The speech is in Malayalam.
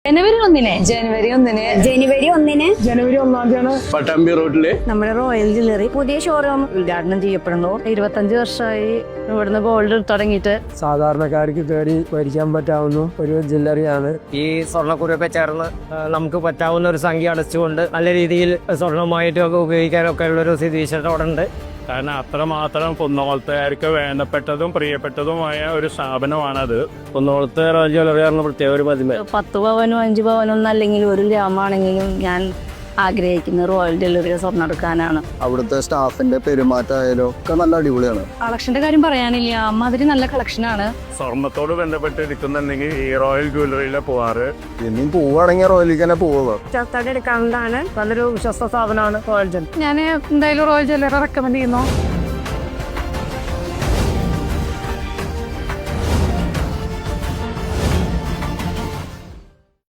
ജനുവരി 1 പട്ടാമ്പി റോഡിലെ നമ്മുടെ റോയൽ ജ്വല്ലറി പുതിയ ഷോറൂം ഉദ്ഘാടനം ചെയ്യപ്പെടുന്നു. 25 വർഷമായി ഇവിടുന്ന് ഗോൾഡ് തുടങ്ങിയിട്ട്. സാധാരണക്കാർക്ക് കയറി ഭരിക്കാൻ പറ്റാവുന്ന ഒരു ജ്വല്ലറിയാണ്. ഈ സ്വർണ്ണക്കുരൊക്കെ ചേർന്ന് നമുക്ക് പറ്റാവുന്ന ഒരു സംഖ്യ അടച്ചുകൊണ്ട് നല്ല രീതിയിൽ സ്വർണ്ണമായിട്ടൊക്കെ ഉപയോഗിക്കാനൊക്കെ ഉള്ളൊരു സ്ഥിതിവിശേഷം അവിടെ ഉണ്ട്. കാരണം അത്രമാത്രം കുന്നോളത്തുകാർക്ക് വേണ്ടപ്പെട്ടതും പ്രിയപ്പെട്ടതുമായ ഒരു സ്ഥാപനമാണത്. കുന്നോളത്ത് റോയൽ ജ്വല്ലറി പ്രത്യേക ഒരു മതിമ. 10 പവനും 5 പവനും അല്ലെങ്കിൽ 1 ഗ്രാമാണെങ്കിലും ഞാൻ ആഗ്രഹിക്കുന്നത് റോയൽ ജ്വല്ലറിയുടെ സ്വർണ്ണം എടുക്കാനാണ്. അവിടുത്തെ സ്റ്റാഫിന്റെ പെരുമാറ്റമായാലും ഒക്കെ നല്ല അടിപൊളിയാണ്. കളക്ഷന്റെ കാര്യം പറയാനില്ല, അമ്മാതിരി നല്ല കളക്ഷനാണ്. സ്വർണത്തോട് ബന്ധപ്പെട്ട് എടുക്കുന്നുണ്ടെങ്കിൽ ഈ റോയൽ ജ്വല്ലറിയിലെ പോവാറ്. ഇനിയും പോവുകയാണെങ്കിൽ റോയലിലേക്ക് തന്നെ പോവുക. എടുക്കാവുന്നതാണ്. നല്ലൊരു വിശ്വസ്ത സ്ഥാപനമാണ് റോയൽ ജ്വല്ലറി. ഞാൻ എന്തായാലും റോയൽ ജ്വല്ലറി റെക്കമെൻഡ് ചെയ്യുന്നു.